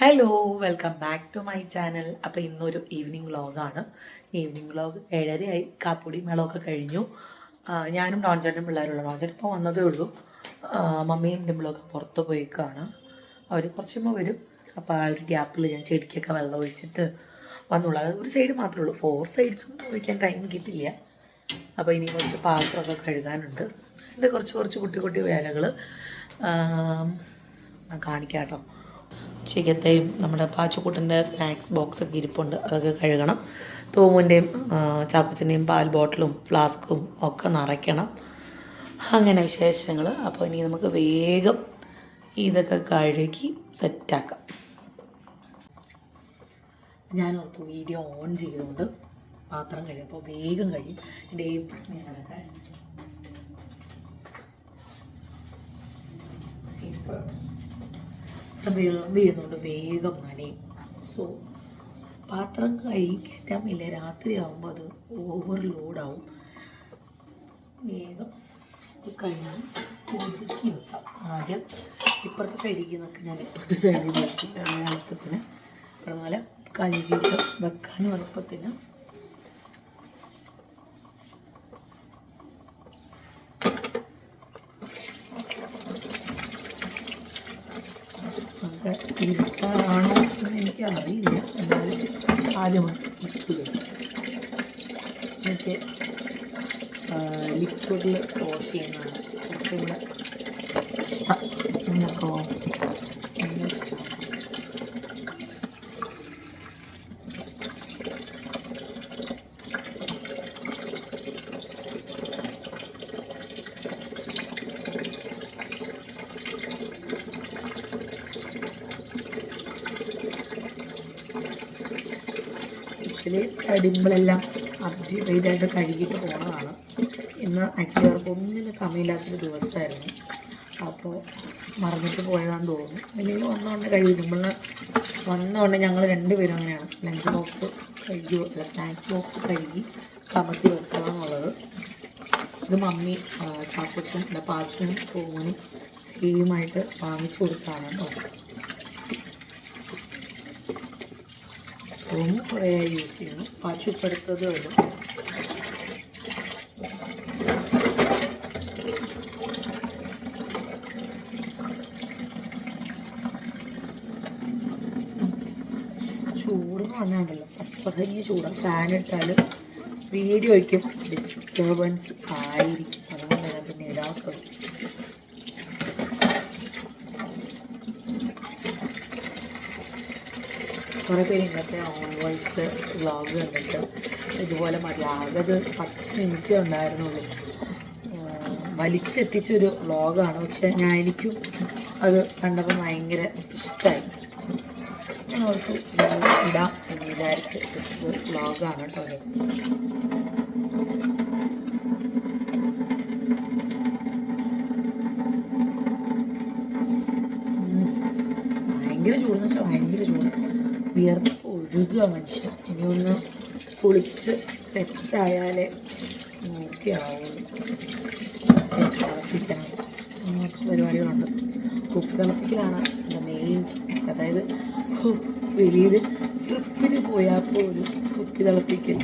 Hello welcome back to my channel. അപ്പോൾ ഇന്നൊരു evening വ്ളോഗാണ്. ഈവനിങ് വ്ളോഗ് 7:30 കാപ്പുടി മേളമൊക്കെ കഴിഞ്ഞു. ഞാനും ഡോൺചേട്ടനും പിള്ളേരുള്ളൂ. ഡോൺചേട്ടൻ ഇപ്പോൾ വന്നതേ ഉള്ളൂ. മമ്മിയും ഡിമ്പിളൊക്കെ പുറത്ത് പോയിക്കാണ്. അവർ കുറച്ചുമ്പോൾ വരും. അപ്പോൾ ആ ഒരു ഗ്യാപ്പിൽ ഞാൻ ചെടിക്കൊക്കെ വെള്ളം ഒഴിച്ചിട്ട് വന്നുള്ളൂ. അത് ഒരു സൈഡ് മാത്രമേ ഉള്ളൂ, 4 സൈഡ്സും ഒഴിക്കാൻ ടൈം കിട്ടില്ല. അപ്പോൾ ഇനി കുറച്ച് പാത്രമൊക്കെ കഴുകാനുണ്ട്. എൻ്റെ കുറച്ച് കുട്ടി കുട്ടി വേലകൾ ഞാൻ കാണിക്കാം കേട്ടോ. ഉച്ചയ്ക്കത്തെയും നമ്മുടെ പാച്ചുക്കുട്ടൻ്റെ സ്നാക്സ് ബോക്സൊക്കെ ഇരിപ്പുണ്ട്, അതൊക്കെ കഴുകണം. തൂമുൻ്റെയും ചാക്കുച്ചൻ്റെയും പാൽ ബോട്ടിലും ഫ്ലാസ്കും ഒക്കെ നിറയ്ക്കണം. അങ്ങനെ വിശേഷങ്ങൾ. അപ്പോൾ ഇനി നമുക്ക് വേഗം ഇതൊക്കെ കഴുകി സെറ്റാക്കാം. ഞാൻ ഓർത്തു വീഡിയോ ഓൺ ചെയ്തുകൊണ്ട് പാത്രം കഴിയും, അപ്പോൾ വേഗം കഴിയും. എൻ്റെ ഏപ്രിൽ വെള്ളം വീഴുന്നുണ്ട്, വേഗം നനയും. സോ പാത്രം കഴുകിക്കയറ്റാമില്ല, രാത്രി ആകുമ്പോൾ അത് ഓവർലോഡാവും. വേഗം കഴിഞ്ഞ് ഒതുക്കി വെക്കാം. ആദ്യം ഇപ്പുറത്തെ സൈഡിൽ നിന്നൊക്കെ ഞാൻ ഇപ്പുറത്തെ സൈഡിൽ നോക്കി എളുപ്പത്തിന്, അതുപോലെ കഴുകിയിട്ട് വെക്കാനും എളുപ്പത്തിന്. ഇരുട്ടാണോ എന്ന് എനിക്കറിയില്ല, എന്നാലും ആദ്യം എനിക്ക് ലിക്വിഡിൽ വാഷ് ചെയ്യുന്നതാണ് കുറച്ചും കൂടെ ഇഷ്ടം. നിങ്ങൾക്കോ? ആക്ച്വലി ഡിമ്പിളെല്ലാം അപ്ഡേറ്റായിട്ട് കഴുകിയിട്ട് പോണതാണ്. ഇന്ന് ആക്ച്വലി അവർക്ക് ഒന്നിനും സമയമില്ലാത്തൊരു ദിവസമായിരുന്നു, അപ്പോൾ മറന്നിട്ട് പോയതാണെന്ന് തോന്നുന്നു. അല്ലെങ്കിൽ വന്നതുകൊണ്ട് കഴുകി. ഡിമ്പിളിന് വന്നതുകൊണ്ട് ഞങ്ങൾ രണ്ടുപേരും അങ്ങനെയാണ് ലഞ്ച് ബോക്സ് കഴുകി, സ്നാക്സ് ബോക്സ് കഴുകി കമത്തി വെക്കണം എന്നുള്ളത്. ഇത് മമ്മി ചാക്കച്ചും പാച്ചും പൂവനും സെയിമായിട്ട് വാങ്ങിച്ചു കൊടുത്താണ് കേട്ടോ. റൂം കുറേ യൂസ് ചെയ്യുന്നു. പാച്ചു ഇപ്പം എടുത്തത് വരും. ചൂടെന്ന് പറഞ്ഞാണ്ടല്ലോ അസഹ്യ ചൂടാണ്. ഫാൻ ഇട്ടാൽ വീഡിയോയ്ക്കും ഡിസ്റ്റർബൻസ് ആയിരിക്കും, അതുകൊണ്ട് ഞാൻ പിന്നെ ഇടാത്തത്. കുറേ പേര് ഇന്നത്തെ ഓൺ വോയിസ് വ്ളോഗ് കണ്ടിട്ട് ഇതുപോലെ മതി, ആകെ 10 മിനിറ്റ് ഉണ്ടായിരുന്നുള്ളൂ. വലിച്ചെത്തിച്ചൊരു വ്ളോഗാണ്, പക്ഷെ എനിക്കും അത് കണ്ടപ്പോൾ ഭയങ്കര ഇഷ്ടമായി. ഞാൻ ഓർക്ക് ഇടാം എന്ന് വിചാരിച്ച് ഒരു വ്ളോഗാണ് കേട്ടോ അത്. ഭയങ്കര ചൂടെന്ന് വെച്ചാൽ ഭയങ്കര ചൂട്, വിയർന്ന് ഒഴുകുക മനുഷ്യൻ. ഇനി ഒന്ന് കുളിച്ച് സെറ്റായാലേ നോക്കിയാവുള്ളൂ. തിളപ്പിക്കണം, കുറച്ച് പരിപാടികളുണ്ട്. കുക്ക് തിളപ്പിക്കലാണ് എൻ്റെ മെയിൻ. അതായത് വെളിയിൽ ട്രിപ്പിന് പോയാൽ പോലും കുക്ക് തിളപ്പിക്കൽ.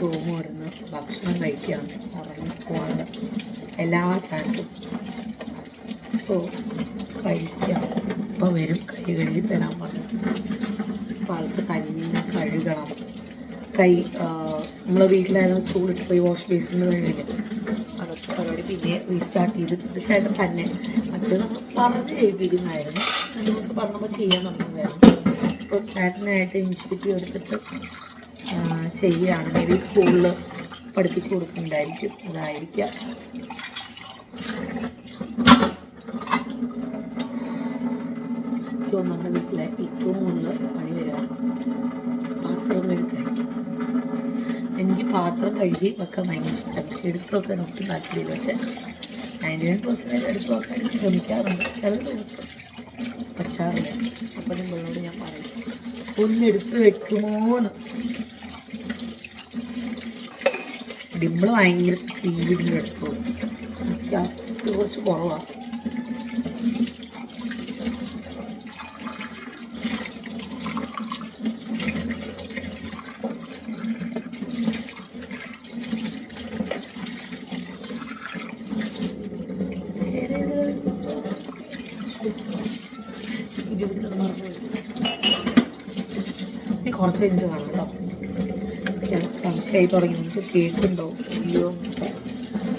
റൂം വരുന്ന ഭക്ഷണം കഴിക്കാൻ ഉറങ്ങി പോകാൻ എല്ലാ ചാൻസും. സോ കഴിക്കാം. ഇപ്പോൾ വരും, കൈ കഴുകി തരാൻ പറഞ്ഞു. അപ്പോൾ ആൾക്ക് കഞ്ഞി കഴുകണം. കൈ നമ്മൾ വീട്ടിലായിരുന്നു സ്കൂളിട്ട് പോയി വാഷ് ബേസിന് കഴുകില്ല, അതൊക്കെ പരിപാടി പിന്നെ റീസ്റ്റാർട്ട് ചെയ്ത് തീർച്ചയായിട്ടും തന്നെ. മറ്റേ നമ്മൾ പറഞ്ഞ് ചെയ്യിപ്പിക്കുന്നതായിരുന്നു, 2 ദിവസം പറഞ്ഞപ്പോൾ ചെയ്യാൻ തുടങ്ങുന്നതായിരുന്നു. ഇപ്പോൾ ചേട്ടനായിട്ട് ഇനിഷ്യേറ്റീവ് എടുത്തിട്ട് ചെയ്യുകയാണ്. മേ ബി സ്കൂളിൽ പഠിപ്പിച്ച് കൊടുക്കുന്നുണ്ടായിരിക്കും, അതായിരിക്കാം. നമ്മുടെ വീട്ടിലെ ഏറ്റവും കൂടുതൽ പണി വരിക പാത്രം കഴുകായിരിക്കും. എനിക്ക് പാത്രം കഴുകി വെക്കാൻ ഭയങ്കര ഇഷ്ടം, പക്ഷെ എടുത്ത് വെക്കാൻ ഒട്ടും താല്പര്യമില്ല. പക്ഷെ 99% എടുത്ത് വെക്കാൻ എനിക്ക് ശ്രമിക്കാറുണ്ട്, ചില ദിവസം പറ്റാറില്ല. അപ്പം നിങ്ങളോട് ഞാൻ പറയും, ഒന്നെടുത്ത് വെക്കുമോന്ന്. ഡിമ്പിൾ ഭയങ്കര സ്പീഡിൽ എടുത്തോളൂ, എനിക്ക് കുറച്ച് കുറവാണ്. കുറച്ച് കഴിഞ്ഞ് കാണാം കേട്ടോ. എനിക്ക് സംശയമായി തുടങ്ങി നമുക്ക് കേൾക്കുന്നുണ്ടോ ഇല്ലയോ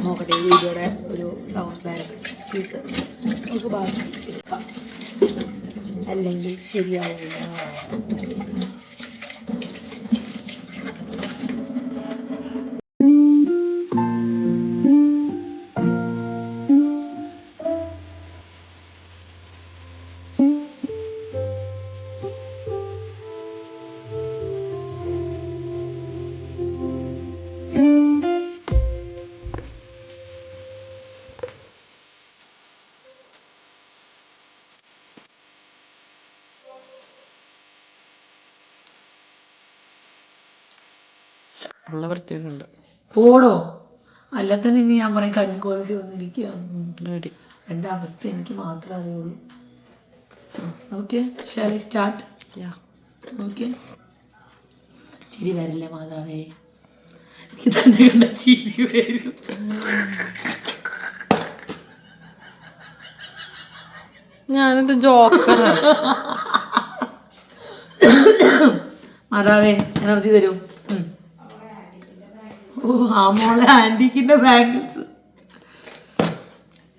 നോക്കട്ടെ. വീഡിയോയുടെ ഒരു സൗണ്ട് ലായിട്ട് നമുക്ക് ബാക്കി കേൾക്കാം, അല്ലെങ്കിൽ ശരിയാവില്ല. ഉള്ള വൃത്തിയുണ്ട്. പോടോ, അല്ല തന്നെ ഇനി ഞാൻ പറയും കൺകോലി വന്നിരിക്കുകയാണ്. എൻ്റെ അവസ്ഥ എനിക്ക് മാത്രമേ അറിയുള്ളൂ. Okay, shall I start? Okay. ചിരി വരില്ലേ മാതാവേ, എനിക്ക് തന്നെ കണ്ട ചിരി വരും. ഞാനെന്ത് ജോക്കർ മാതാവേ എനർജി തരും. ഓ ആ മോളെ ആൻറ്റിക്കിൻ്റെ ബാംഗിൾസ്.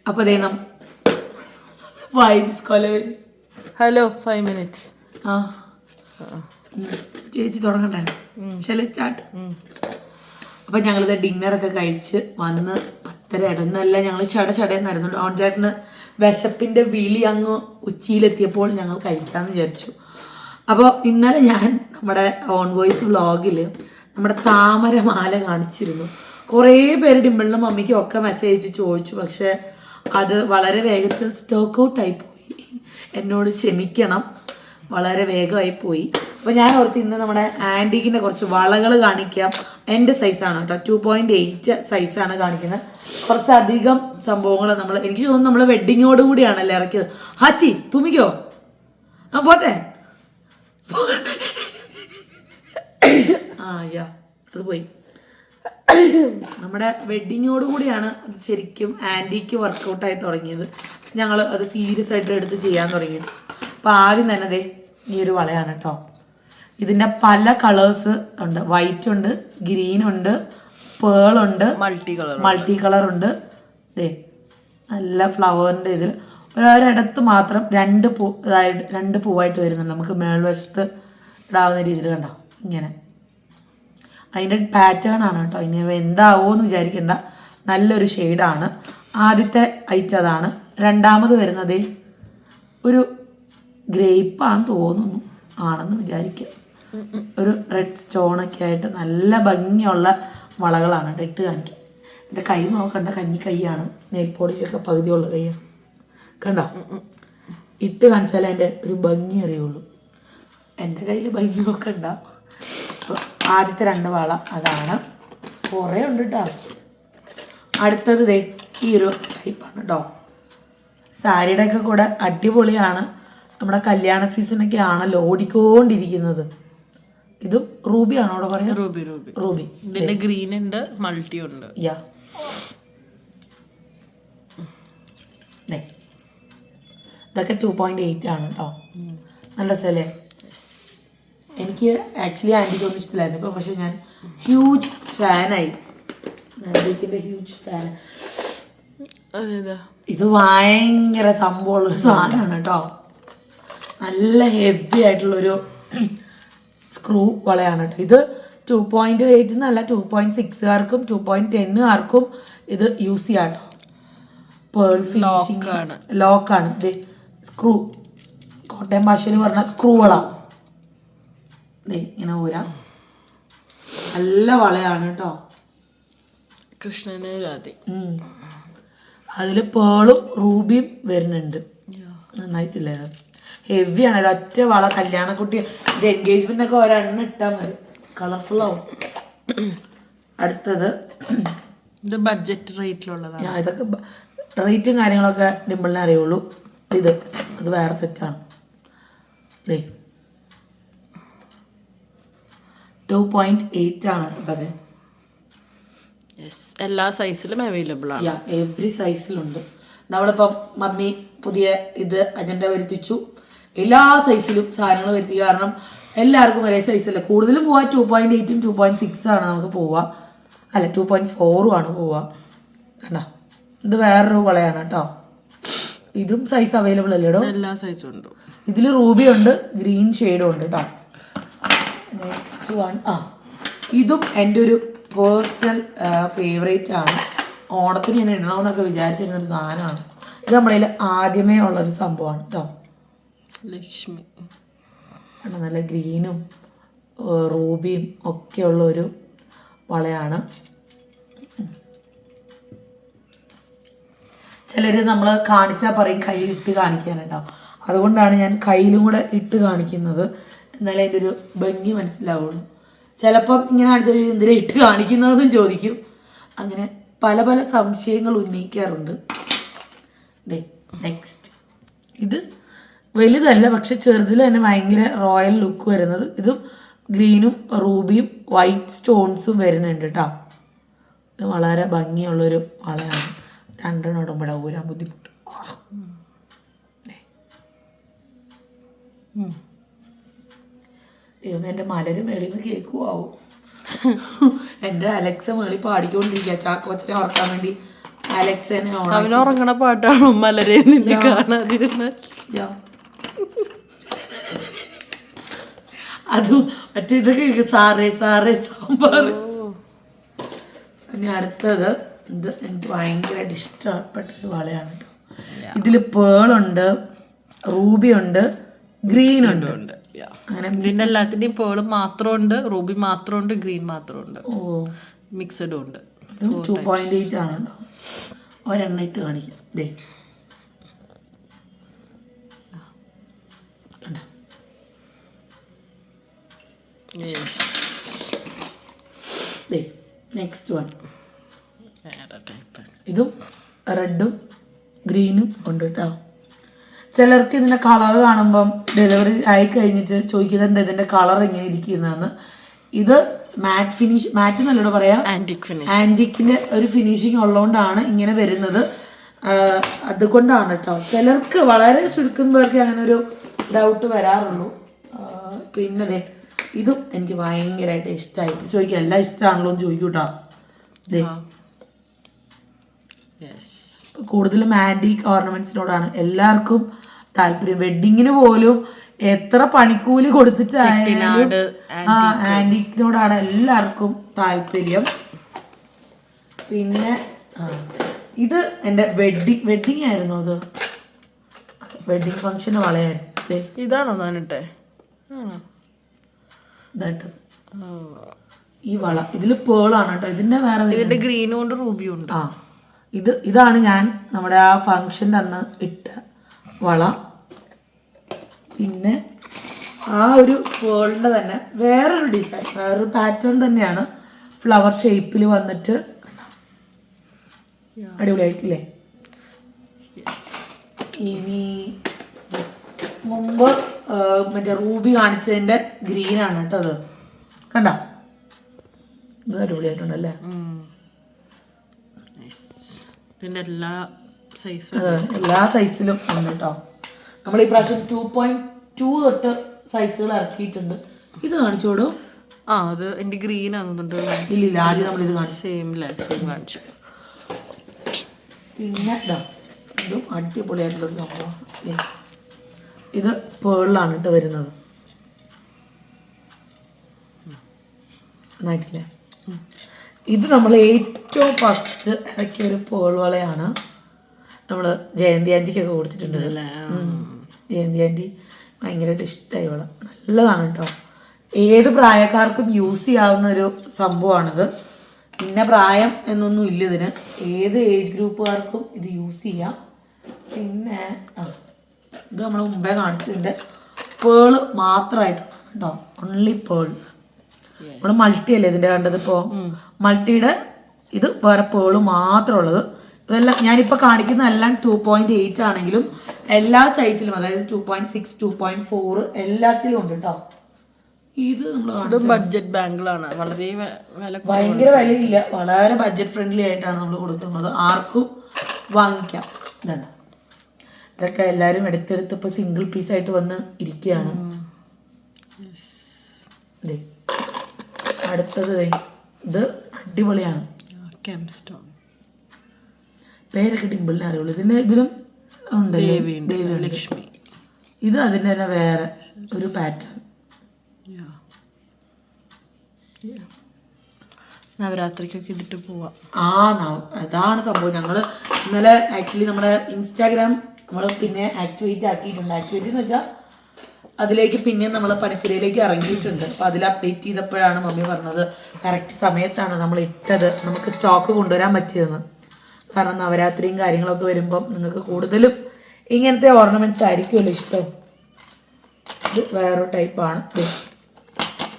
അപ്പോൾ അതേ ഹലോ 5 minutes. ആ ചേച്ചി തുടങ്ങട്ടെ? ശരി സ്റ്റാർട്ട്. അപ്പം ഞങ്ങളിത് ഡിന്നറൊക്കെ കഴിച്ച് വന്ന് 10:30 ഇടന്നല്ല, ഞങ്ങൾ ചടയെന്നായിരുന്നു. ഓൺ ചേട്ടന് വിശപ്പിൻ്റെ വിളി അങ്ങ് ഉച്ചിയിലെത്തിയപ്പോൾ ഞങ്ങൾ കഴിക്കാമെന്ന് വിചാരിച്ചു. അപ്പോൾ ഇന്നലെ ഞാൻ നമ്മുടെ ഓൺ വോയിസ് വ്ളോഗിൽ നമ്മുടെ താമരമാല കാണിച്ചിരുന്നു. കുറേ പേര് ഡിമ്പിളിനും മമ്മിക്കും ഒക്കെ മെസ്സേജ് അയച്ച് ചോദിച്ചു, പക്ഷേ അത് വളരെ വേഗത്തിൽ സ്റ്റോക്ക് ഔട്ടായി പോയി. എന്നോട് ക്ഷമിക്കണം, വളരെ വേഗമായി പോയി. അപ്പോൾ ഞാൻ ഓർത്ത് ഇന്ന് നമ്മുടെ ആൻറ്റിക്കിൻ്റെ കുറച്ച് വളകൾ കാണിക്കാം. എൻ്റെ സൈസാണ് കേട്ടോ, 2.8 സൈസാണ് കാണിക്കുന്നത്. കുറച്ചധികം സംഭവങ്ങൾ എനിക്ക് തോന്നുന്നു നമ്മൾ വെഡ്ഡിങ്ങോട് കൂടിയാണല്ലോ ഇറക്കിയത്. ഹാച്ചി തുമ്മിക്കോ, ആ പോട്ടെ. യാ അത് പോയി. നമ്മുടെ വെഡ്ഡിങ്ങോട് കൂടിയാണ് അത് ശരിക്കും ആൻറ്റിക്ക് വർക്കൗട്ടായി തുടങ്ങിയത്. ഞങ്ങൾ അത് സീരിയസ് ആയിട്ട് എടുത്ത് ചെയ്യാൻ തുടങ്ങിയത്. അപ്പോൾ ആദ്യം തന്നെ ദേ ഈ ഒരു വളയാണ് കേട്ടോ. ഇതിൻ്റെ പല കളേഴ്സ് ഉണ്ട്. വൈറ്റ് ഉണ്ട്, ഗ്രീൻ ഉണ്ട്, പേളുണ്ട്, മൾട്ടി കളർ ഉണ്ട്. ദേ നല്ല ഫ്ലവറിൻ്റെ ഇതിൽ ഒരിടത്ത് മാത്രം 2 പൂവായിട്ട് വരുന്നുണ്ട്. നമുക്ക് മേൽവശത്ത് ഇടാവുന്ന രീതിയിൽ കണ്ടോ, ഇങ്ങനെ. അതിൻ്റെ പാറ്റേൺ ആണ് കേട്ടോ. ഇനി എന്താവുമെന്ന് വിചാരിക്കേണ്ട, നല്ലൊരു ഷെയ്ഡാണ്. ആദ്യത്തെ ഐറ്റം അതാണ്. രണ്ടാമത് വരുന്നത് ഒരു ഗ്രേപ്പാന്ന് തോന്നുന്നു, ആണെന്ന് വിചാരിക്കുക. ഒരു റെഡ് സ്റ്റോണൊക്കെ ആയിട്ട് നല്ല ഭംഗിയുള്ള വളകളാണ് കേട്ടോ. ഇട്ട് കാണിക്കാം. എൻ്റെ കൈ നോക്കണ്ട, കഞ്ഞി കൈയാണ്. നെയിൽ പോളിഷൊക്കെ പകുതിയുള്ള കൈയാണ് കണ്ടോ. ഇട്ട് കാണിച്ചാലേ എൻ്റെ ഒരു ഭംഗി അറിയുള്ളൂ. എൻ്റെ കയ്യിൽ ഭംഗി നോക്കണ്ട. അപ്പോൾ ആദ്യത്തെ 2 വള അതാണ്. കുറേ ഉണ്ട് കേട്ടോ. അടുത്തത് ദേ ഈ ഒരു ടൈപ്പാണ് കേട്ടോ. സാരിയുടെ ഒക്കെ കൂടെ അടിപൊളിയാണ്. നമ്മുടെ കല്യാണ സീസണൊക്കെ ആണല്ലോ ഓടിക്കൊണ്ടിരിക്കുന്നത്. ഇതും റൂബി ആണോ അവിടെ പറയാ? റൂബി. ഇതിന്റെ ഗ്രീൻ ഉണ്ട്, മൾട്ടി ഉണ്ട്. യാ ഇതൊക്കെ 2.8 ആണ് കേട്ടോ. നല്ല രസമല്ലേ? എനിക്ക് ആക്ച്വലി ആൻറ്റിക്കൊന്നും ഇഷ്ടമില്ലായിരുന്നു ഇപ്പോൾ, പക്ഷെ ഞാൻ ഹ്യൂജ് ഫാനായി. ആൻറ്റിക്കിൻ്റെ ഹ്യൂജ് ഫാൻ. ഇത് ഭയങ്കര സംഭവമുള്ളൊരു സാധനമാണ് കേട്ടോ. നല്ല ഹെവി ആയിട്ടുള്ളൊരു സ്ക്രൂ വളയാണ് കേട്ടോ. ഇത് 2.8 എന്നല്ല, 2.6കാർക്കും 2.10കാർക്കും ഇത് യൂസ് ചെയ്യാം കേട്ടോ. പേൾ ഫിനിഷിംഗ് ആണ്, ലോക്കാണ്. ഇത് സ്ക്രൂ, കോട്ടയം ഭാഷയിൽ പറഞ്ഞാൽ സ്ക്രൂ വള. ഇങ്ങനെ ഊരാം. നല്ല വളയാണ് കേട്ടോ. കൃഷ്ണനെ അതിൽ പേളും റൂബിയും വരുന്നുണ്ട്. നന്നായിട്ടില്ലേ? ഹെവിയാണ്. ഒരൊറ്റ വള കല്യാണക്കുട്ടി എൻഗേജ്മെന്റ് ഒക്കെ ഒരെണ്ണം ഇട്ടാൽ മതി, കളർഫുൾ ആവും. അടുത്തത് ഇത് ബഡ്ജറ്റ് റേറ്റിലുള്ളതാണ്. ഇതൊക്കെ റേറ്റും കാര്യങ്ങളൊക്കെ ഡിമ്പിളിനെ അറിയുള്ളൂ. അത് വേറെ സെറ്റാണ്. 2.8 ആണ് ഇതൊക്കെ. എല്ലാ സൈസിലും അവൈലബിൾ ആണ്. എവറി സൈസിലുണ്ട്. നമ്മളിപ്പം മമ്മി പുതിയ ഇത് അജണ്ട വരുത്തിച്ചു. എല്ലാ സൈസിലും സാധനങ്ങൾ വരുത്തി. കാരണം എല്ലാവർക്കും ഒരേ സൈസല്ല, കൂടുതലും പോവാ 2.8ഉം 2.6 ആണ് നമുക്ക് പോവുക, അല്ല 2.4ഉം ആണ് പോവുക. കണ്ടോ, ഇത് വേറൊരു വളയാണ് കേട്ടോ. ഇതും സൈസ് അവൈലബിൾ അല്ലേടോ? എല്ലാ സൈസും ഉണ്ട്. ഇതിൽ റൂബി ഉണ്ട്, ഗ്രീൻ ഷെയ്ഡും ഉണ്ട് കേട്ടോ. നെക്സ്റ്റ് വൺ, ഇതും എൻ്റെ ഒരു പേഴ്സണൽ ഫേവറേറ്റ് ആണ്. ഓണത്തിന് ഞാൻ ഇടണമെന്നൊക്കെ വിചാരിച്ചിരുന്നൊരു സാധനമാണ്. ഇത് നമ്മുടെ കയ്യിൽ ആദ്യമേ ഉള്ളൊരു സംഭവമാണ് കേട്ടോ. ലക്ഷ്മി നല്ല ഗ്രീനും റൂബിയും ഒക്കെ ഉള്ളൊരു വളയാണ്. ചിലർ നമ്മൾ കാണിച്ചാൽ പറയും കയ്യിൽ ഇട്ട് കാണിക്കാൻ കേട്ടോ. അതുകൊണ്ടാണ് ഞാൻ കയ്യിലും കൂടെ ഇട്ട് കാണിക്കുന്നത്, എന്നാലേ അതിൻ്റെ ഒരു ഭംഗി മനസ്സിലാവുള്ളൂ. ചിലപ്പം ഇങ്ങനെ കാണിച്ചാൽ എന്തിനാ ഇട്ട് കാണിക്കുന്നതെന്നും ചോദിക്കും. അങ്ങനെ പല പല സംശയങ്ങൾ ഉന്നയിക്കാറുണ്ട്. നെക്സ്റ്റ്, ഇത് വലുതല്ല, പക്ഷെ ചെറുതിൽ തന്നെ ഭയങ്കര റോയൽ ലുക്ക് വരുന്നത്. ഇതും ഗ്രീനും റൂബിയും വൈറ്റ് സ്റ്റോൺസും വരുന്നുണ്ട് കേട്ടോ. ഇത് വളരെ ഭംഗിയുള്ളൊരു വളയാണ്. രണ്ടെണ്ണം ഇടുമ്പോഴാണ് ഊരാൻ ബുദ്ധിമുട്ട്. എൻ്റെ മലര് മേളിൽ നിന്ന് കേൾക്കുവാവും. എൻ്റെ അലക്സ മേളിൽ പാടിക്കൊണ്ടിരിക്കുക ചാക്കോച്ചനെ ഓർക്കാൻ വേണ്ടി. അലക്സനെ ഉറങ്ങണ പാട്ടാണോ മലരെ നിന്നെ കാണാതിരുന്ന? അതും മറ്റേ ഇതൊക്കെ സാറേ സാറേ സാമ്പാർ. ഇനി അടുത്തത്, ഇത് എനിക്ക് ഭയങ്കരമായിട്ട് ഇഷ്ടപ്പെട്ടൊരു വളയാണ് കേട്ടോ. ഇതിൽ പേളുണ്ട്, റൂബി ഉണ്ട്, ഗ്രീൻ ഉണ്ട്. അങ്ങനെ ഇതിന്റെ എല്ലാത്തിന്റെയും പേള് മാത്രമുണ്ട്, റൂബി മാത്രമുണ്ട്, ഗ്രീൻ മാത്രമുണ്ട്, മിക്സഡും ഉണ്ട്. 2.8 ആണ് കേട്ടോ. ഒരെണ്ണം ഇട്ട് കാണിക്കാം. നെക്സ്റ്റ് വൺ, ഇതും റെഡും ഗ്രീനും ഉണ്ട് കേട്ടോ. ചിലർക്ക് ഇതിൻ്റെ കളർ കാണുമ്പം ഡെലിവറി ആയി കഴിഞ്ഞിട്ട് ചോദിക്കുന്നത് എന്താ ഇതിൻ്റെ കളർ എങ്ങനെ ഇരിക്കുന്നതെന്ന്. ഇത് മാറ്റ് ഫിനിഷ്, മാറ്റ് എന്നല്ലോ പറയാം, ആൻറ്റിക്കിൻ്റെ ഒരു ഫിനിഷിങ് ഉള്ളതുകൊണ്ടാണ് ഇങ്ങനെ വരുന്നത്. അതുകൊണ്ടാണ് കേട്ടോ. ചിലർക്ക് വളരെ ചുരുക്കം പേർക്ക് അങ്ങനെ ഒരു ഡൗട്ട് വരാറുള്ളൂ. പിന്നെ ഇതും എനിക്ക് ഭയങ്കരമായിട്ട് ഇഷ്ടമായി. ചോദിക്കും എല്ലാം ഇഷ്ടമാണല്ലോ എന്ന് ചോദിക്കും കേട്ടോ. കൂടുതലും ആൻറ്റിക് ഓർണമെന്റ്സിനോടാണ് എല്ലാവർക്കും താല്പര്യം. വെഡിങ്ങിന് പോലും എത്ര പണിക്കൂലി കൊടുത്തിട്ടായാലും ആൻറ്റിക്കിനോടാണ് എല്ലാവർക്കും താല്പര്യം. പിന്നെ ഇത് എൻ്റെ വെഡിങ് ആയിരുന്നു. അത് വെഡിങ് ഫംഗ്ഷന് വളയായിരുന്നു. ഇതാണോ ഞാനിട്ടെ? ഇതായിട്ടത് ഈ വള. ഇതിൽ പേളാണ് കേട്ടോ. ഇതിന്റെ വേറെ ഇതിന്റെ ഗ്രീനും ഉണ്ട് റൂബിയും ഉണ്ട്. ഇതാണ് ഞാൻ നമ്മുടെ ആ ഫംഗ്ഷൻ്റെ അന്ന് ഇട്ട വള. പിന്നെ ആ ഒരു പേളിൻ്റെ തന്നെ വേറൊരു ഡിസൈൻ, വേറൊരു പാറ്റേൺ തന്നെയാണ്. ഫ്ലവർ ഷേപ്പിൽ വന്നിട്ട് അടിപൊളിയായിട്ടില്ലേ? ഇനി മുമ്പ് മറ്റേ റൂബി കാണിച്ചതിൻ്റെ ഗ്രീനാണ് കേട്ടോ. അത് കണ്ട, ഇത് അടിപൊളിയായിട്ടുണ്ടല്ലേ? എല്ലാ സൈസിലും ഉണ്ട് കേട്ടോ. നമ്മൾ ഈ പ്രാവശ്യം 2.2 തൊട്ട് സൈസുകൾ ഇറക്കിയിട്ടുണ്ട്. ഇത് കാണിച്ചോടൂ. അത് എൻ്റെ ഗ്രീൻ ആകുന്നുണ്ട്. ഇല്ലില്ല, ആദ്യം നമ്മൾ ഇത് കാണിച്ചു. സെയിം കാണിച്ചു. പിന്നെ ഇതും അടിപൊളിയായിട്ടുള്ളൊരു സംഭവം. ഇത് പേളിലാണ് കേട്ടോ വരുന്നത്. നന്നായിട്ടില്ലേ? ഇത് നമ്മൾ ഏറ്റവും ഫസ്റ്റ് ഇറക്കിയ ഒരു പേൾ വളയാണ്. നമ്മൾ ജയന്തി ആൻറ്റിക്കൊക്കെ കൊടുത്തിട്ടുണ്ട്. ജയന്തി ആൻറ്റി ഭയങ്കരമായിട്ട് ഇഷ്ടമായി വള. നല്ലതാണ് കേട്ടോ. ഏത് പ്രായക്കാർക്കും യൂസ് ചെയ്യാവുന്ന ഒരു സംഭവമാണിത്. പിന്നെ പ്രായം എന്നൊന്നും ഇല്ല ഇതിന്. ഏത് ഏജ് ഗ്രൂപ്പുകാർക്കും ഇത് യൂസ് ചെയ്യാം. പിന്നെ ഇത് നമ്മൾ മുമ്പേ കാണിച്ചതിൻ്റെ പേള് മാത്രമായിട്ടാണ് കേട്ടോ. Only pearl. നമ്മൾ മൾട്ടി അല്ലേ ഇതിൻ്റെ കണ്ടത്? ഇപ്പോൾ മൾട്ടിയുടെ ഇത് വേറെ പേള് മാത്രം ഉള്ളത്. ഇതെല്ലാം ഞാനിപ്പോൾ കാണിക്കുന്നതെല്ലാം 2.8 ആണെങ്കിലും എല്ലാ സൈസിലും, അതായത് 2.6, 2.4 എല്ലാത്തിലും ഉണ്ട് കേട്ടോ. ഇത് നമ്മൾ ബഡ്ജറ്റ് ബാങ്കിളാണ്. വളരെ ഭയങ്കര വിലയില്ല, വളരെ ബഡ്ജറ്റ് ഫ്രണ്ട്ലി ആയിട്ടാണ് നമ്മൾ കൊടുക്കുന്നത്. ആർക്കും വാങ്ങിക്കാം. ഇതാണ് ഇതൊക്കെ എല്ലാവരും എടുത്തെടുത്ത് ഇപ്പോൾ സിംഗിൾ പീസായിട്ട് വന്ന് ഇരിക്കുകയാണ്. ദേ അടുത്തത് ദേ ഇത് അടിപൊളിയാണ്. പേരൊക്കെ ഡിമ്പിളിനെ അറിയുള്ളൂ. ഇതിലും ഉണ്ടല്ലോ ലക്ഷ്മി. ഇത് അതിൻ്റെ തന്നെ വേറെ ഒരു പാറ്റേൺ. നവരാത്രിക്കൊക്കെ ഇതിട്ട് പോവാം. അതാണ് സംഭവം. ഞങ്ങൾ ഇന്നലെ ആക്ച്വലി നമ്മുടെ ഇൻസ്റ്റാഗ്രാം നമ്മൾ പിന്നെ ആക്ടിവേറ്റ് ആക്കിയിട്ടുണ്ട്. ആക്ടിവേറ്റ് എന്ന് വെച്ചാൽ അതിലേക്ക് പിന്നെ നമ്മൾ പണിപ്പുരയിലേക്ക് ഇറങ്ങിയിട്ടുണ്ട്. അപ്പോൾ അതിൽ അപ്ഡേറ്റ് ചെയ്തപ്പോഴാണ് മമ്മി പറഞ്ഞത് കറക്റ്റ് സമയത്താണ് നമ്മൾ ഇട്ടത്, നമുക്ക് സ്റ്റോക്ക് കൊണ്ടുവരാൻ പറ്റിയതെന്ന്. കാരണം നവരാത്രിയും കാര്യങ്ങളൊക്കെ വരുമ്പം നിങ്ങൾക്ക് കൂടുതലും ഇങ്ങനത്തെ ഓർണമെൻറ്റ്സ് ആയിരിക്കുമല്ലോ ഇഷ്ടം. ഇത് വേറൊരു ടൈപ്പാണ്.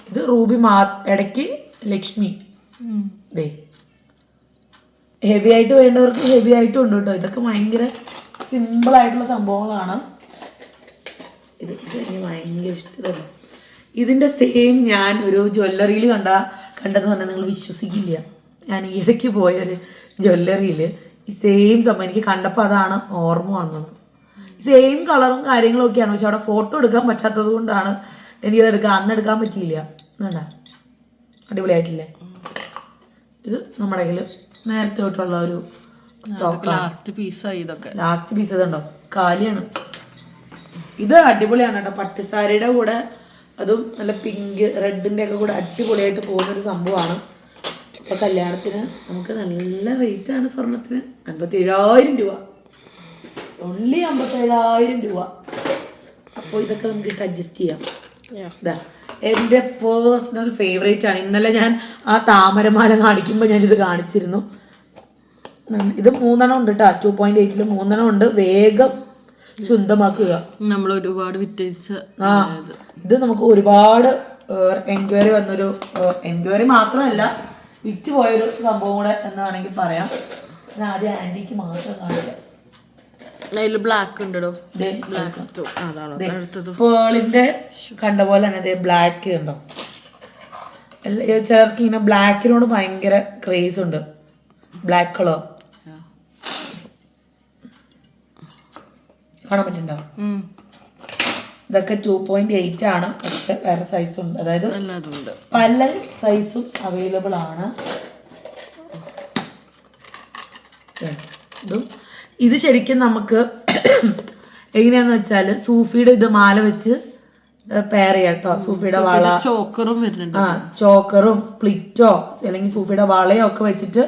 ഇത് റൂബി ഇടയ്ക്ക് ലക്ഷ്മി. ദേ ഹെവി ആയിട്ട് വേണ്ടവർക്ക് ഹെവി ആയിട്ടും ഉണ്ട് കേട്ടോ. ഇതൊക്കെ ഭയങ്കര സിമ്പിളായിട്ടുള്ള സംഭവങ്ങളാണ്. ഇത് എനിക്ക് ഭയങ്കര ഇഷ്ടമല്ല. ഇതിൻ്റെ സെയിം ഞാൻ ഒരു ജ്വല്ലറിയിൽ കണ്ടെന്ന് പറഞ്ഞാൽ നിങ്ങൾ വിശ്വസിക്കില്ല. ഞാൻ ഈ ഇടയ്ക്ക് പോയൊരു ജ്വല്ലറിയിൽ ഈ സെയിം സംഭവം എനിക്ക് കണ്ടപ്പോൾ അതാണ് ഓർമ്മ വന്നത്. സെയിം കളറും കാര്യങ്ങളും ഒക്കെയാണ്, പക്ഷെ അവിടെ ഫോട്ടോ എടുക്കാൻ പറ്റാത്തത് കൊണ്ടാണ് എനിക്കത് അന്ന് എടുക്കാൻ പറ്റിയില്ല. വേണ്ട, അടിപൊളിയായിട്ടില്ലേ? ഇത് നമ്മുടെ കയ്യിൽ നേരത്തെ തൊട്ടുള്ള ഒരു സ്റ്റോക്ക്. ലാസ്റ്റ് പീസായി ഇതൊക്കെ. ലാസ്റ്റ് പീസ് ഇതുണ്ടോ, കാലിയാണ്. ഇത് അടിപൊളിയാണ് കേട്ടോ. പട്ടുസാരിയുടെ കൂടെ അതും നല്ല പിങ്ക് റെഡിൻ്റെ ഒക്കെ കൂടെ അടിപൊളിയായിട്ട് പോകുന്നൊരു സംഭവമാണ്. അപ്പോൾ കല്യാണത്തിന് നമുക്ക് നല്ല റേറ്റാണ് സ്വർണത്തിന്. 57,000 രൂപ, ഓൺലി 57,000 രൂപ. അപ്പോൾ ഇതൊക്കെ നമുക്ക് ഇട്ട് അഡ്ജസ്റ്റ് ചെയ്യാം. ഇതാ എൻ്റെ പേഴ്സണൽ ഫേവറേറ്റ് ആണ്. ഇന്നലെ ഞാൻ ആ താമരമാല കാണിക്കുമ്പോൾ ഞാനിത് കാണിച്ചിരുന്നു. ഇത് 3 ഉണ്ട് കേട്ടോ. 2.8 3 ഉണ്ട്. വേഗം സ്വന്തമാക്കുക. നമ്മൾ ഒരുപാട് വിറ്റഴിച്ച ഇത് നമുക്ക് ഒരുപാട് എൻക്വയറി വന്നൊരു എൻക്വയറി മാത്രമല്ല വിറ്റ് പോയൊരു സംഭവം കൂടെ എന്ന് വേണമെങ്കിൽ പറയാം. ഞാൻ ആദ്യം ആൻറ്റിക്ക് മാത്രം കാണിക്കാം. ബ്ലാക്ക് ഉണ്ടോ? പേളിന്റെ കണ്ട പോലെ തന്നെ അതേ ബ്ലാക്ക് ഉണ്ടോ? ചിലർക്ക് ഇങ്ങനെ ബ്ലാക്കിനോട് ഭയങ്കര ക്രേസ് ഉണ്ട്. ബ്ലാക്ക് കളർ കാണാൻ പറ്റുന്നുണ്ടോ? ഇതൊക്കെ 2.8 ആണ്. പക്ഷെ വേറെ സൈസ് ഉണ്ട്, അതായത് പല സൈസും അവൈലബിൾ ആണ്. ഇത് ശരിക്കും നമുക്ക് എങ്ങനെയാന്ന് വെച്ചാൽ സൂഫിയുടെ ഇത് മാല വെച്ച് പെയർ ചെയ്യാം കേട്ടോ. സൂഫിയുടെ വള, ചോക്കറും വരുന്നുണ്ട്. ചോക്കറും സ്പ്ലിറ്റോ അല്ലെങ്കിൽ സൂഫിയുടെ വളയോ ഒക്കെ വെച്ചിട്ട്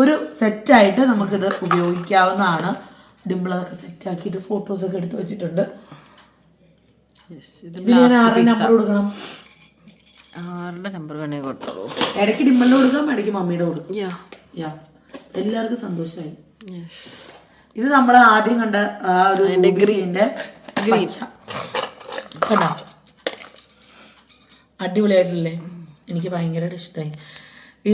ഒരു സെറ്റായിട്ട് നമുക്കിത് ഉപയോഗിക്കാവുന്നതാണ്. ഡിംപിളൊക്കെ സെറ്റാക്കിയിട്ട് ഫോട്ടോസൊക്കെ എടുത്ത് വെച്ചിട്ടുണ്ട്. ഇതിൽ ഞാൻ 6 നമ്പർ കൊടുക്കണം. 6 നമ്പർ വേണേ കൊടുത്തോളൂ. ഇടയ്ക്ക് ഡിംപിളിന്റെ കൊടുക്കാം, ഇടയ്ക്ക് മമ്മിയുടെ കൊടുക്കാം. എല്ലാവർക്കും സന്തോഷമായി. ഇത് നമ്മൾ ആദ്യം കണ്ട ആ ഒരു ഗ്രീൻ്റെ കണ്ടോ, അടിപൊളിയായിട്ടില്ലേ? എനിക്ക് ഭയങ്കരമായിട്ട് ഇഷ്ടമായി. ഈ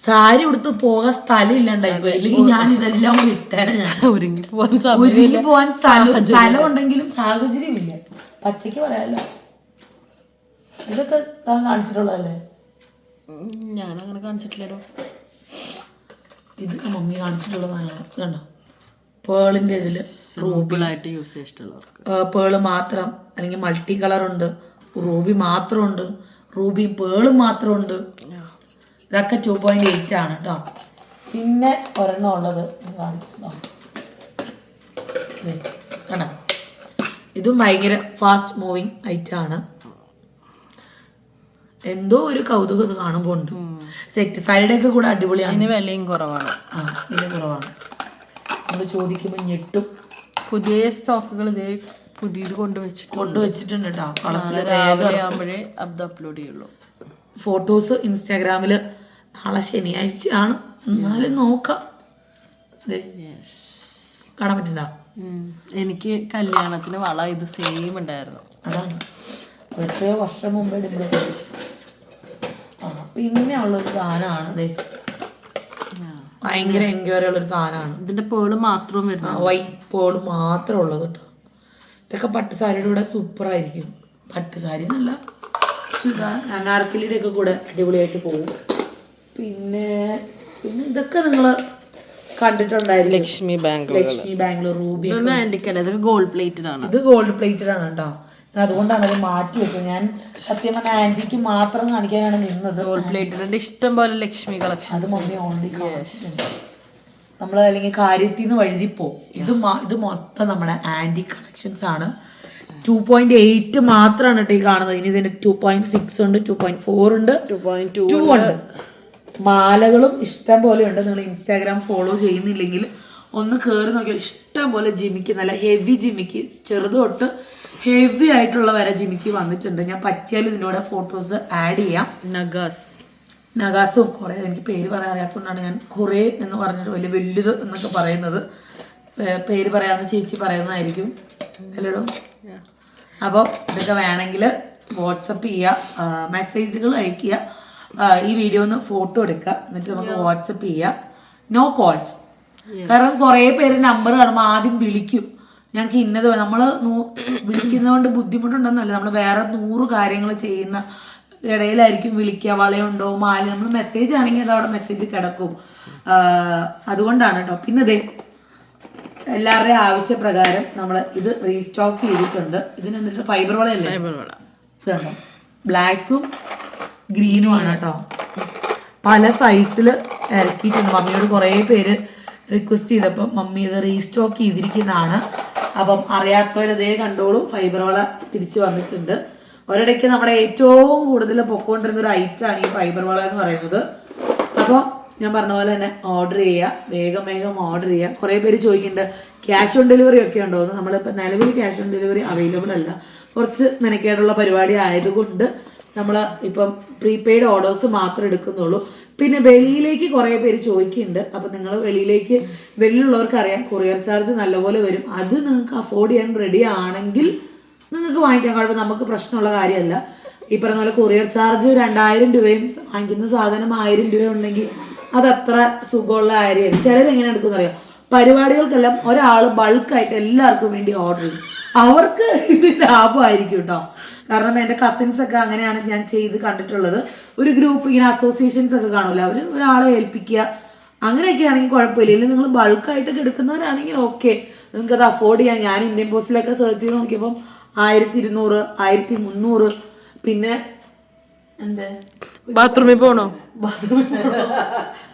സാരി ഉടുത്ത് പോകാൻ സ്ഥലം ഇല്ലാണ്ടായിപ്പോയി. അല്ലെങ്കിൽ ഞാൻ ഇതെല്ലാം വിട്ടേനെ. ഞാൻ ഒരുങ്ങി പോവാൻ സ്ഥലം ഉണ്ടെങ്കിലും സാഹചര്യമില്ല. പച്ചയ്ക്ക് പറയാലോ. ഇതൊക്കെ താൻ കാണിച്ചിട്ടുള്ളതല്ലേ? ഞാനങ്ങനെ കാണിച്ചിട്ടില്ലല്ലോ. ഇത് മമ്മി കാണിച്ചിട്ടുള്ളതാണ്. കണ്ടോ, പേളിന്റെ ഇതില് റൂബിളായിട്ട് യൂസ് ചെയ്തിട്ടുള്ളവർക്ക് പേള് മാത്രം, അല്ലെങ്കിൽ മൾട്ടി കളർ ഉണ്ട്, റൂബി മാത്രമുണ്ട്, റൂബിയും പേളും മാത്രമുണ്ട്. ഇതൊക്കെ 2.8 ആണ് കേട്ടോ. പിന്നെ ഒരെണ്ണം ഉള്ളത് കാണിക്കട്ടോ. കണ്ടോ, ഇതും ഭയങ്കര ഫാസ്റ്റ് മൂവിങ് ഐറ്റം ആണ്. എന്തോ ഒരു കൗതുകം ഇത് കാണുമ്പോൾ ഉണ്ട്. സെറ്റ് സാരിയുടെ ഒക്കെ കൂടെ അടിപൊളിയാണ്. വിലയും കുറവാണ്. വില കുറവാണ്. നമ്മൾ ചോദിക്കുമ്പോൾ ഞെട്ടും. പുതിയ സ്റ്റോക്കുകൾ ഇതേ പുതിയത് കൊണ്ടുവച്ചിട്ടുണ്ട് കേട്ടോ. രാവിലെ ആകുമ്പോഴേ അപ്ലോഡ് ചെയ്യുള്ളൂ. ഫോട്ടോസ് ഇൻസ്റ്റാഗ്രാമിൽ നാളെ ശനിയാഴ്ചയാണ്, എന്നാലും നോക്കാം. കാണാൻ പറ്റണ്ടോ? എനിക്ക് കല്യാണത്തിന് വള ഇത് സെയിം ഉണ്ടായിരുന്നു. അതാണ് എത്രയോ വർഷം മുമ്പേ ഡിംപിൾ. പിന്നെ ഉള്ളൊരു സാധനമാണ് ഭയങ്കര എൻക്വയറി ഉള്ളൊരു സാധനമാണ്. ഇതിന്റെ പേള് മാത്രം വരുന്നത്, വൈറ്റ് പേള് മാത്രം ഉള്ളത് കേട്ടോ. ഇതൊക്കെ പട്ടുസാരിയുടെ കൂടെ സൂപ്പറായിരിക്കും. പട്ടുസാരി എന്നല്ല, അനാർക്കലിയുടെ ഒക്കെ കൂടെ അടിപൊളിയായിട്ട് പോകും. പിന്നെ ഇതൊക്കെ നിങ്ങൾ കണ്ടിട്ടുണ്ടായിരുന്നു. ലക്ഷ്മി ബാംഗ്ലൂർ റൂബി. ഇതൊക്കെ ഗോൾഡ് പ്ലേറ്റഡ് ആണ്. ഇത് ഗോൾഡ് പ്ലേറ്റഡ് ആണ് കേട്ടോ. അതുകൊണ്ടാണ് അത് മാറ്റി വെച്ചത്. ഞാൻ സത്യം പറഞ്ഞ ആന്റിക്ക് മാത്രം കാണിക്കാനാണ് നിന്നത്. ഗോൾഡ് പ്ലേറ്റഡ് ഇഷ്ടം പോലെ ലക്ഷ്മി കളക്ഷൻ. അത് മമ്മി ഓൺലി നമ്മൾ അല്ലെങ്കിൽ കാര്യത്തിൽ നിന്ന് വഴുതിപ്പോ. ഇത് മൊത്തം നമ്മുടെ ആന്റി കളക്ഷൻസ് ആണ്. 2.8 മാത്രമാണ് കേട്ടോ ഈ കാണുന്നത്. ഇനി ഇതിന്റെ 2.6 ഉണ്ട്, 2.4 ഉണ്ട്, 2.2 ഉണ്ട്. മാലകളും ഇഷ്ടം പോലെ ഉണ്ട്. നിങ്ങൾ ഇൻസ്റ്റാഗ്രാം ഫോളോ ചെയ്യുന്നില്ലെങ്കിൽ ഒന്ന് കയറി നോക്കിയാൽ ഇഷ്ടം പോലെ ജിമിക്ക്, നല്ല ഹെവി ജിമിക്ക്, ചെറുത് തൊട്ട് ഹെവി ആയിട്ടുള്ള വരെ ജിമിക്ക് വന്നിട്ടുണ്ട്. ഞാൻ പറ്റിയാൽ ഇതിൻ്റെ കൂടെ ഫോട്ടോസ് ആഡ് ചെയ്യാം. നഗാസും കുറേ, എനിക്ക് പേര് പറയാൻ അറിയാത്തതുകൊണ്ടാണ് ഞാൻ കുറേ എന്ന് പറഞ്ഞിട്ട് വലുത് എന്നൊക്കെ പറയുന്നത്. പേര് പറയാവുന്ന ചേച്ചി പറയുന്നതായിരിക്കും അല്ലേടോ. അപ്പോൾ ഇതൊക്കെ വേണമെങ്കിൽ വാട്സപ്പ് ചെയ്യുക, മെസ്സേജുകൾ അയക്കുക. ഈ വീഡിയോ ഒന്ന് ഫോട്ടോ എടുക്കുക, എന്നിട്ട് നമുക്ക് വാട്സപ്പ് ചെയ്യുക. No calls. കാരണം കുറേ പേര് നമ്പർ കാണുമ്പോൾ ആദ്യം വിളിക്കും, ഞങ്ങൾക്ക് ഇന്നത് നമ്മൾ വിളിക്കുന്നതുകൊണ്ട് ബുദ്ധിമുട്ടുണ്ടെന്നല്ല, നമ്മൾ വേറെ 100 കാര്യങ്ങൾ ചെയ്യുന്ന ഇടയിലായിരിക്കും വിളിക്കുക. വളയുണ്ടോ, മാല, നമ്മൾ മെസ്സേജ് ആണെങ്കിൽ അതവിടെ മെസ്സേജ് കിടക്കും. അതുകൊണ്ടാണ് കേട്ടോ. പിന്നെ അതെ, എല്ലാവരുടെയും ആവശ്യപ്രകാരം നമ്മൾ ഇത് റീസ്റ്റോക്ക് ചെയ്തിട്ടുണ്ട്. ഇതിന് എന്നിട്ട് ഫൈബർ വളയല്ലേ, ഇതുണ്ടോ, ബ്ലാക്കും ഗ്രീനും ആണ് കേട്ടോ. പല സൈസിൽ ഇറക്കിയിട്ടുണ്ട്. മമ്മിയോട് കുറേ പേര് റിക്വസ്റ്റ് ചെയ്തപ്പോൾ മമ്മി ഇത് റീസ്റ്റോക്ക് ചെയ്തിരിക്കുന്നതാണ്. അപ്പം അറിയാത്തവരതേ കണ്ടോളൂ, ഫൈബർ വള തിരിച്ച് വന്നിട്ടുണ്ട്. ഒരിടയ്ക്ക് നമ്മുടെ ഏറ്റവും കൂടുതൽ പൊക്കോണ്ടിരുന്ന ഒരു ഐറ്റമാണ് ഈ ഫൈബർ വള എന്ന് പറയുന്നത്. അപ്പോൾ ഞാൻ പറഞ്ഞ പോലെ തന്നെ ഓർഡർ ചെയ്യുക, വേഗം ഓർഡർ ചെയ്യുക. കുറേ പേര് ചോദിക്കുന്നുണ്ട് ക്യാഷ് ഓൺ ഡെലിവറി ഒക്കെ ഉണ്ടോ എന്ന്. നമ്മളിപ്പോൾ നിലവിൽ ക്യാഷ് ഓൺ ഡെലിവറി അവൈലബിൾ അല്ല. കുറച്ച് മെനക്കേടുള്ള പരിപാടി ആയതുകൊണ്ട് നമ്മൾ ഇപ്പം പ്രീപെയ്ഡ് ഓർഡേഴ്സ് മാത്രമേ എടുക്കുന്നുള്ളൂ. പിന്നെ വെളിയിലേക്ക് കുറേ പേര് ചോദിക്കുന്നുണ്ട്. അപ്പം നിങ്ങൾ വെളിയിലുള്ളവർക്ക് അറിയാം കൊറിയർ ചാർജ് നല്ലപോലെ വരും. അത് നിങ്ങൾക്ക് അഫോർഡ് ചെയ്യാൻ റെഡി ആണെങ്കിൽ നിങ്ങൾക്ക് വാങ്ങിക്കാൻ കഴിയുമ്പോൾ നമുക്ക് പ്രശ്നമുള്ള കാര്യമല്ല. ഈ പറഞ്ഞ പോലെ കൊറിയർ ചാർജ് 2000 രൂപയും വാങ്ങിക്കുന്ന സാധനം 1000 രൂപ ഉണ്ടെങ്കിൽ അതത്ര സുഖമുള്ള കാര്യമല്ല. ചിലരെങ്ങനെ എടുക്കുമെന്ന് അറിയാം, പരിപാടികൾക്കെല്ലാം ഒരാൾ ബൾക്കായിട്ട് എല്ലാവർക്കും വേണ്ടി ഓർഡർ ചെയ്യും. അവർക്ക് ഇത് ലാഭമായിരിക്കും കേട്ടോ. കാരണം എൻ്റെ കസിൻസ് ഒക്കെ അങ്ങനെയാണ് ഞാൻ ചെയ്ത് കണ്ടിട്ടുള്ളത്. ഒരു ഗ്രൂപ്പ് ഇങ്ങനെ അസോസിയേഷൻസ് ഒക്കെ കാണുമല്ലോ, അവർ ഒരാളെ ഏൽപ്പിക്കുക, അങ്ങനെയൊക്കെ ആണെങ്കിൽ കുഴപ്പമില്ല. ഇല്ലെങ്കിൽ നിങ്ങൾ ബൾക്കായിട്ടൊക്കെ എടുക്കുന്നവരാണെങ്കിൽ ഓക്കെ, നിങ്ങൾക്ക് അത് അഫോർഡ് ചെയ്യാം. ഞാൻ ഇന്ത്യൻ പോസ്റ്റിലൊക്കെ സെർച്ച് ചെയ്ത് നോക്കിയപ്പം 1200, 1300. പിന്നെ എന്താ ബാത്റൂമിൽ പോകണോ?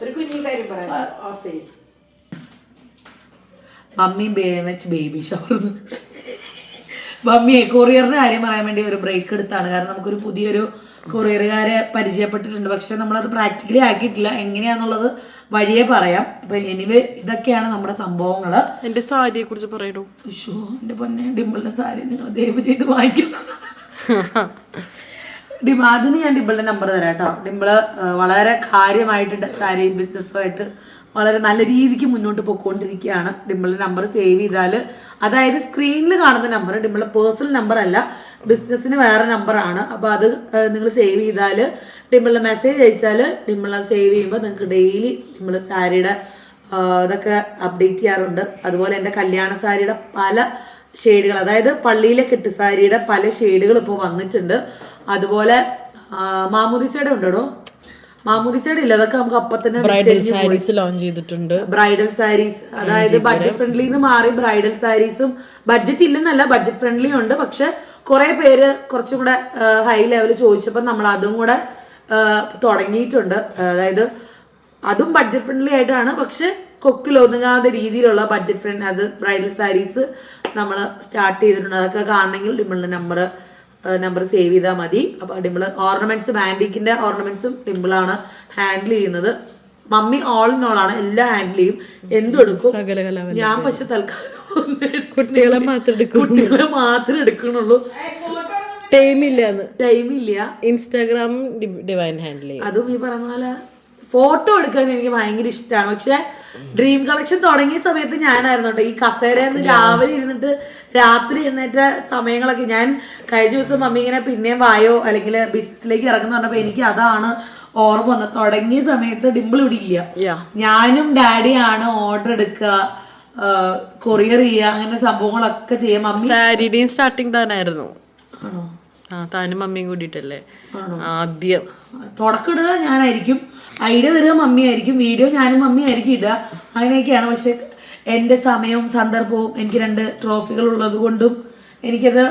ഒരു കുഞ്ഞു കാര്യം പറയാം. Mummy baby shower. മമ്മിയെ കൊറിയറിന്റെ കാര്യം പറയാൻ വേണ്ടി ഒരു ബ്രേക്ക് എടുത്താണ്. കാരണം നമുക്കൊരു പുതിയൊരു കൊറിയറുകാരെ പരിചയപ്പെട്ടിട്ടുണ്ട്. പക്ഷെ നമ്മളത് പ്രാക്ടിക്കലി ആക്കിയിട്ടില്ല. എങ്ങനെയാന്നുള്ളത് വഴിയെ പറയാം. അപ്പൊ എനിവേ ഇതൊക്കെയാണ് നമ്മുടെ സംഭവങ്ങള്. എന്റെ സാരിയെ കുറിച്ച് പറയണോ? എന്റെ പൊന്നെ, ഡിംപിളിന്റെ സാരി നിങ്ങൾ ദയവ് ചെയ്ത് വാങ്ങിക്കണം. അതിന് ഞാൻ ഡിംപിളിന്റെ നമ്പർ തരാം കേട്ടോ. ഡിംപിള് വളരെ കാര്യമായിട്ട് സാരി ബിസിനസ്സുമായിട്ട് വളരെ നല്ല രീതിക്ക് മുന്നോട്ട് പോയിക്കൊണ്ടിരിക്കുകയാണ്. ഡിംപിളിന്റെ നമ്പർ സേവ് ചെയ്താൽ, അതായത് സ്ക്രീനിൽ കാണുന്ന നമ്പർ ഡിംപിളിന്റെ പേഴ്സണൽ നമ്പർ അല്ല, ബിസിനസ്സിന് വേറെ നമ്പറാണ്. അപ്പോൾ അത് നിങ്ങൾ സേവ് ചെയ്താൽ, ഡിംപിളിന് മെസ്സേജ് അയച്ചാൽ ഡിംപിൾ അത് സേവ് ചെയ്യുമ്പോൾ നിങ്ങൾക്ക് ഡെയിലി ഡിംപിൾ സാരിയുടെ ഇതൊക്കെ അപ്ഡേറ്റ് ചെയ്യാറുണ്ട്. അതുപോലെ എൻ്റെ കല്യാണ സാരിയുടെ പല ഷെയ്ഡുകൾ, അതായത് പള്ളിയിലെ കെട്ടുസാരിയുടെ പല ഷെയ്ഡുകൾ ഇപ്പോൾ വന്നിട്ടുണ്ട്. അതുപോലെ മാമുദിസയുടെ ഉണ്ടോ? മാമുദിസയുടെ ഇല്ല, അതൊക്കെ നമുക്ക് അപ്പം തന്നെ ബ്രൈഡൽ സാരീസ് ലോഞ്ച് ചെയ്തിട്ടുണ്ട്. ബ്രൈഡൽ സാരീസ്, അതായത് ബഡ്ജറ്റ് ഫ്രണ്ട്ലിന്ന് മാറി ബ്രൈഡൽ സാരീസും, ബഡ്ജറ്റ് ഇല്ലെന്നല്ല, ബഡ്ജറ്റ് ഫ്രണ്ട്ലി ഉണ്ട്. പക്ഷെ കുറെ പേര് കുറച്ചും കൂടെ ഹൈ ലെവൽ ചോദിച്ചപ്പോൾ നമ്മൾ അതും കൂടെ തുടങ്ങിയിട്ടുണ്ട്. അതായത് അതും ബഡ്ജറ്റ് ഫ്രണ്ട്ലി ആയിട്ടാണ്, പക്ഷെ കൊക്കിലൊതുങ്ങാത്ത രീതിയിലുള്ള ബഡ്ജറ്റ് ഫ്രണ്ട്ലി അത് ബ്രൈഡൽ സാരീസ് നമ്മൾ സ്റ്റാർട്ട് ചെയ്തിട്ടുണ്ട്. അതൊക്കെ കാണണമെങ്കിൽ ഡിംപിളിന്റെ നമ്പർ സേവ് ചെയ്താൽ മതി. അപ്പോൾ ഡിംപിൾ ഓർണമെന്റ്സ്, ആന്റിക്കിന്റെ ഓർണമെന്റ്സും ഡിംപിളാണ് ഹാൻഡിൽ ചെയ്യുന്നത്. മമ്മി ഓൾ ഇൻ ഓൾ ആണ്, എല്ലാം ഹാൻഡിൽ ചെയ്യും, എന്തും എടുക്കും. ഞാൻ പക്ഷെ തൽക്കാലം കുട്ടികളെ മാത്രമേ എടുക്കണുള്ളൂ. ടൈമില്ല. ഇൻസ്റ്റാഗ്രാം ഡിവൈൻ ഹാൻഡിൽ ചെയ്യും. അതും ഈ പറഞ്ഞ പോലെ ഫോട്ടോ എടുക്കാൻ എനിക്ക് ഭയങ്കര ഇഷ്ടമാണ്. പക്ഷെ ഡ്രീം കളക്ഷൻ തുടങ്ങിയ സമയത്ത് ഞാനായിരുന്നു കേട്ടോ ഈ കസേരന്ന് രാവിലെ ഇരുന്നിട്ട് രാത്രി എഴുന്നേറ്റ സമയങ്ങളൊക്കെ. ഞാൻ കഴിഞ്ഞ ദിവസം മമ്മി ഇങ്ങനെ പിന്നെയും വായോ അല്ലെങ്കിൽ ബിസിനസ്സിലേക്ക് ഇറങ്ങുന്ന പറഞ്ഞപ്പോൾ എനിക്ക് അതാണ് ഓർമ്മ വന്നത്. തുടങ്ങിയ സമയത്ത് ഡിംപിൾ ഇവിടെ ഇല്ല, ഞാനും ഡാഡിയാണ് ഓർഡർ എടുക്കുക, കൊറിയർ ചെയ്യുക, അങ്ങനെ സംഭവങ്ങളൊക്കെ ചെയ്യാം. മമ്മി സാരിയുടെയും സ്റ്റാർട്ടിങ് താനായിരുന്നു. ആണോ? താനും മമ്മിയും കൂടിയിട്ടല്ലേ ആദ്യം തുടക്കം ഇടുക ഞാനായിരിക്കും, ഐഡിയ തരിക മമ്മിയായിരിക്കും, വീഡിയോ ഞാനും മമ്മിയായിരിക്കും ഇടുക, അങ്ങനെയൊക്കെയാണ്. പക്ഷെ എൻ്റെ സമയവും സന്ദർഭവും എനിക്ക് 2 ട്രോഫികൾ ഉള്ളത് കൊണ്ടും എനിക്കത്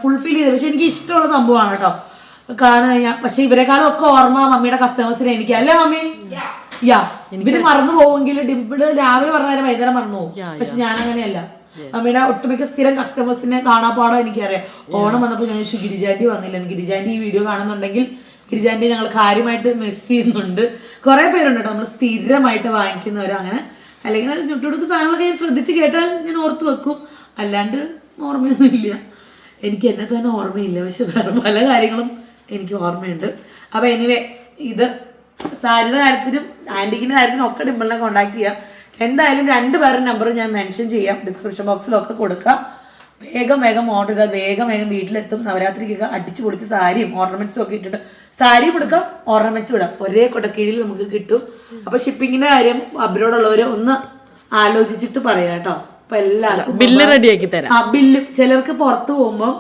ഫുൾഫിൽ ചെയ്ത്, പക്ഷെ എനിക്ക് ഇഷ്ടമുള്ള സംഭവമാണ് കേട്ടോ കാണുക ഞാൻ. പക്ഷെ ഇവരെക്കാളും ഒക്കെ ഓർമ്മ മമ്മിയുടെ കസ്റ്റമേഴ്സിനെ എനിക്ക്, അല്ലേ മമ്മി? ഇവര് മറന്നു പോവുമെങ്കിൽ ഡിംപിള് രാവിലെ പറഞ്ഞാലും വൈകുന്നേരം മറന്നു പോകും. പക്ഷെ ഞാൻ അങ്ങനെയല്ല, മമ്മിയുടെ ഒട്ടുമിക്ക സ്ഥിരം കസ്റ്റമേഴ്സിനെ കാണാപ്പാടോ എനിക്കറിയാം. ഓണം വന്നപ്പോൾ ഞാൻ ചോദിച്ചു ഗിരിജാൻറ്റി വന്നില്ല, ഗിരിജാൻറ്റി ഈ വീഡിയോ കാണുന്നുണ്ടെങ്കിൽ ഗിരിജാൻറ്റി ഞങ്ങൾ കാര്യമായിട്ട് മിസ് ചെയ്യുന്നുണ്ട്. കുറെ പേരുണ്ട് കേട്ടോ നമ്മൾ സ്ഥിരമായിട്ട് വാങ്ങിക്കുന്നവർ, അങ്ങനെ അല്ലെങ്കിൽ ചുട്ടുകൊടുക്ക് സാധനങ്ങളൊക്കെ ഞാൻ ശ്രദ്ധിച്ച് കേട്ടാൽ ഞാൻ ഓർത്ത് വെക്കും, അല്ലാണ്ട് ഓർമ്മയൊന്നും ഇല്ല. എനിക്ക് എന്നെ തന്നെ ഓർമ്മയില്ല, പക്ഷെ വേറെ പല കാര്യങ്ങളും എനിക്ക് ഓർമ്മയുണ്ട്. അപ്പോൾ എനിവേ ഇത് സാരിയുടെ കാര്യത്തിനും ആൻറ്റിക്കിൻ്റെ കാര്യത്തിനും ഒക്കെ ഡിംപിളിനെ കോൺടാക്ട് ചെയ്യാം. എന്തായാലും 2 പേരുടെ നമ്പർ ഞാൻ മെൻഷൻ ചെയ്യാം, ഡിസ്ക്രിപ്ഷൻ ബോക്സിലൊക്കെ കൊടുക്കാം. വേഗം ഓർഡർ ചെയ്താൽ വേഗം വീട്ടിലെത്തും. നവരാത്രിക്കൊക്കെ അടിച്ചു പൊളിച്ച് സാരിയും ഓർണമെന്റ്സും ഒക്കെ ഇട്ടിട്ട് സാരിയും എടുക്കാം, ഓർണമെന്റ്സും ഇടാം, ഒരേ കൊടക്കീഴിൽ നമുക്ക് കിട്ടും. അപ്പോൾ ഷിപ്പിങ്ങിന്റെ കാര്യം അബ്രോഡുള്ളവർ ഒന്ന് ആലോചിച്ചിട്ട് പറയാം കേട്ടോ. അപ്പൊ എല്ലാവർക്കും ബില്ല് റെഡിയാക്കി തരാം. ബില്ല് ചിലർക്ക് പുറത്ത് പോകുമ്പോൾ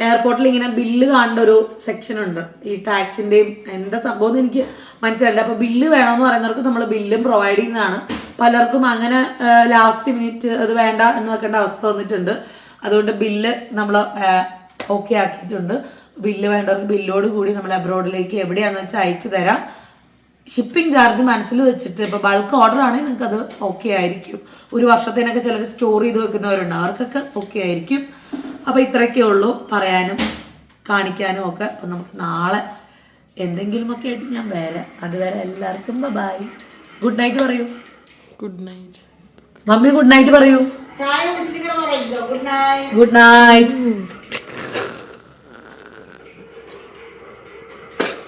എയർപോർട്ടിൽ ഇങ്ങനെ ബില്ല് കാണേണ്ട ഒരു സെക്ഷൻ ഉണ്ട്, ഈ ടാക്സിന്റെയും എന്താ സംഭവം എനിക്ക് മനസ്സിലായില്ല. അപ്പൊ ബില്ല് വേണമെന്ന് പറയുന്നവർക്ക് നമ്മൾ ബില്ലും പ്രൊവൈഡ് ചെയ്യുന്നതാണ്. പലർക്കും അങ്ങനെ ലാസ്റ്റ് മിനിറ്റ് അത് വേണ്ട എന്ന് വെക്കേണ്ട അവസ്ഥ വന്നിട്ടുണ്ട്. അതുകൊണ്ട് ബില്ല് നമ്മൾ ഓക്കെ ആക്കിയിട്ടുണ്ട്. ബില്ല് വേണ്ടവർക്ക് ബില്ലോട് കൂടി നമ്മൾ അബ്രോഡിലേക്ക് എവിടെയാണെന്ന് വെച്ചാൽ അയച്ചു തരാം. ഷിപ്പിംഗ് ചാർജ് മനസ്സിൽ വെച്ചിട്ട് ഇപ്പോൾ ബൾക്ക് ഓർഡർ ആണെങ്കിൽ നിങ്ങൾക്ക് അത് ഓക്കെ ആയിരിക്കും. 1 വർഷത്തിനൊക്കെ ചിലർ സ്റ്റോർ ചെയ്ത് വെക്കുന്നവരുണ്ട്, അവർക്കൊക്കെ ഓക്കെ ആയിരിക്കും. അപ്പോൾ ഇത്രയൊക്കെ ഉള്ളൂ പറയാനും കാണിക്കാനും ഒക്കെ. അപ്പം നമുക്ക് നാളെ എന്തെങ്കിലുമൊക്കെ ആയിട്ട് ഞാൻ വരാം. അതുവരെ എല്ലാവർക്കും ബൈ. ഗുഡ് നൈറ്റ് പറയൂ. Good night mummy, good night പറയൂ. Good night.